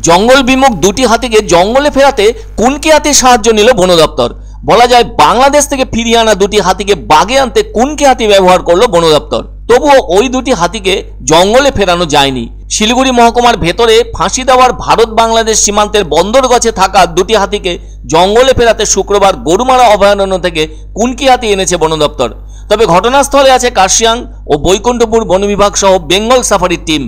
জঙ্গল বিমুখ দুটি হাতিকে জঙ্গলে ফেরাতে কুনকি হাতির সাহায্য নিল বন দপ্তর। বলা যায় বাংলাদেশ থেকে ফিরিয়ে আনা দুটি হাতিকে বাগে আনতে কুনকি হাতি ব্যবহার করলো বন দপ্তর। তবুও ওই দুটি হাতিকে জঙ্গলে ফেরানো যায়নি। শিলিগুড়ি মহকুমার ভেতরে ফাঁসি দেওয়ার ভারত বাংলাদেশ সীমান্তের বন্দরগছে থাকা দুটি হাতিকে জঙ্গলে ফেরাতে শুক্রবার গরুমারা অভয়ারণ্য থেকে কুনকি হাতি এনেছে বন দপ্তর। তবে ঘটনাস্থলে আছে কার্শিয়াং ও বৈকুণ্ঠপুর বন বিভাগ সহ বেঙ্গল সাফারির টিম।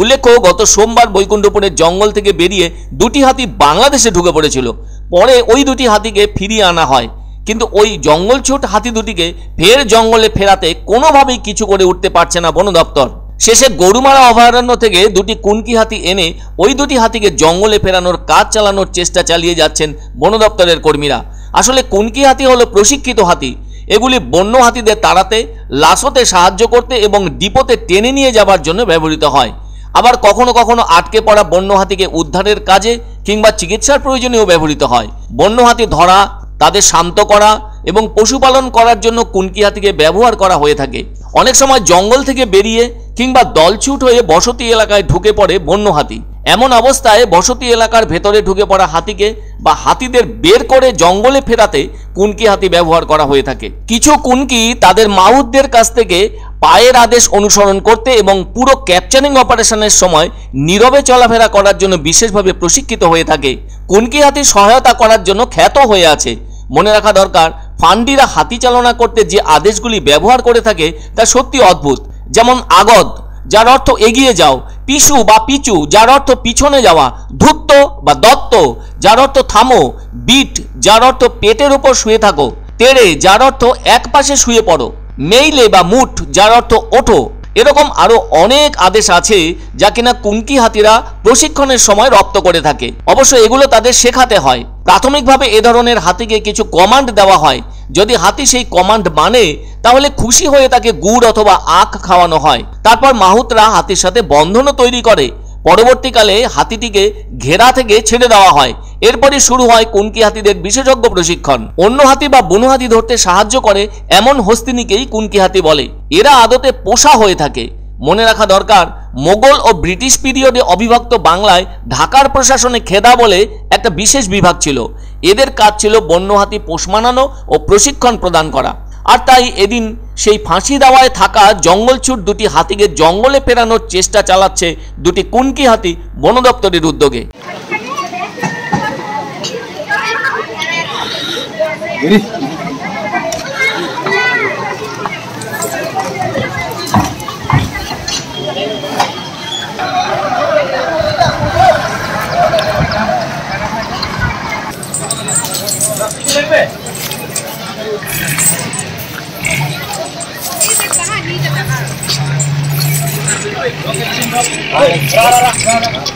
উল্লেখ্য, গত সোমবার বৈকুণ্ঠপুরের জঙ্গল থেকে বেরিয়ে দুটি হাতি বাংলাদেশে ঢুকে পড়েছিল। পরে ওই দুটি হাতিকে ফিরিয়ে আনা হয়, কিন্তু ওই জঙ্গলছুট হাতি দুটিকে ফের জঙ্গলে ফেরাতে কোনোভাবেই কিছু করে উঠতে পারছে না বন দপ্তর। শেষে গরুমারা অভয়ারণ্য থেকে দুটি কুনকি হাতি এনে ওই দুটি হাতিকে জঙ্গলে ফেরানোর কাজ চালানোর চেষ্টা চালিয়ে যাচ্ছেন বন দপ্তরের কর্মীরা। আসলে কুনকি হাতি হলো প্রশিক্ষিত হাতি। এগুলি বন্য হাতিদের তাড়াতে, লাশতে সাহায্য করতে এবং ডিপোতে টেনে নিয়ে যাবার জন্য ব্যবহৃত হয়। আবার কখনো কখনো আটকে পড়া বন্য হাতিকে উদ্ধারের কাজে কিংবা চিকিৎসার প্রয়োজনেও ব্যবহৃত হয়। বন্য হাতি ধরা, তাদের শান্ত করা এবং পশুপালন করার জন্য কুনকি হাতিকে ব্যবহার করা হয়ে থাকে। অনেক সময় জঙ্গল থেকে বেরিয়ে কিংবা দলছুট হয়ে বসতি এলাকায় ঢুকে পড়ে বন্য হাতি। এমন অবস্থায় বসতি এলাকার ভেতরে ঢুকে পড়া হাতিকে বা হাতিদের বের করে জঙ্গলে ফেরাতে কুনকি হাতি ব্যবহার করা হয়ে থাকে। কিছু কুনকি তাদের মাহুতদের কাছ থেকে পায়ের আদেশ অনুসরণ করতে এবং পুরো ক্যাপচারিং অপারেশনের সময় নীরবে চলাফেরা করার জন্য বিশেষভাবে প্রশিক্ষিত হয়ে থাকে। কুনকি হাতি সহায়তা করার জন্য খ্যাত হয়ে আছে। মনে রাখা দরকার, ফান্ডিরা হাতি চালনা করতে যে আদেশগুলি ব্যবহার করে থাকে তা সত্যি অদ্ভুত। যেমন আগদ, যার অর্থ এগিয়ে যাও; পিছু বা পিছু, যার অর্থ পিছনে যাওয়া; ধূর্ত বা দত্ত, যার অর্থ থামো; বিট, যার অর্থ পেটের উপর শুয়ে থাকো; তেড়ে, যার অর্থ এক পাশে শুয়ে পড়ো; মেইলে বা মুঠ, যার অর্থ ওঠো। এরকম আরো অনেক আদেশ আছে যা কিনা কুনকি হাতিরা প্রশিক্ষণের সময় রপ্ত করে থাকে। অবশ্য এগুলো তাদের শেখাতে হয়। প্রাথমিকভাবে এ ধরনের হাতিকে কিছু কমান্ড দেওয়া হয়। যদি হাতি সেই কমান্ড মানে তাহলে খুশি হয়ে তাকে গুড় অথবা আখ খাওয়ানো হয়। তারপর মাহুতরা হাতির সাথে বন্ধনও তৈরি করে। পরবর্তীকালে হাতিটিকে ঘেরা থেকে ছেড়ে দেওয়া হয়। এরপরই শুরু হয় কুনকি হাতিদের বিশেষজ্ঞ প্রশিক্ষণ। অন্য হাতি বা বুনো হাতি ধরতে সাহায্য করে এমন হস্তিনীকেই কুনকি হাতি বলে। এরা আদতে পোষা হয়ে থাকে। মনে রাখা দরকার, মোগল ও ব্রিটিশ পিরিয়ডে অবিভক্ত বাংলায় ঢাকার প্রশাসনে খেদা বলে একটা বিশেষ বিভাগ ছিল। এদের কাজ ছিল বন্য হাতি পোষ মানানো ও প্রশিক্ষণ প্রদান করা। আর তাই এদিন সেই ফাঁসি দেওয়ায় থাকা জঙ্গলছুট দুটি হাতিকে জঙ্গলে ফেরানোর চেষ্টা চালাচ্ছে দুটি কুনকি হাতি বন দপ্তরের উদ্যোগে। Rara.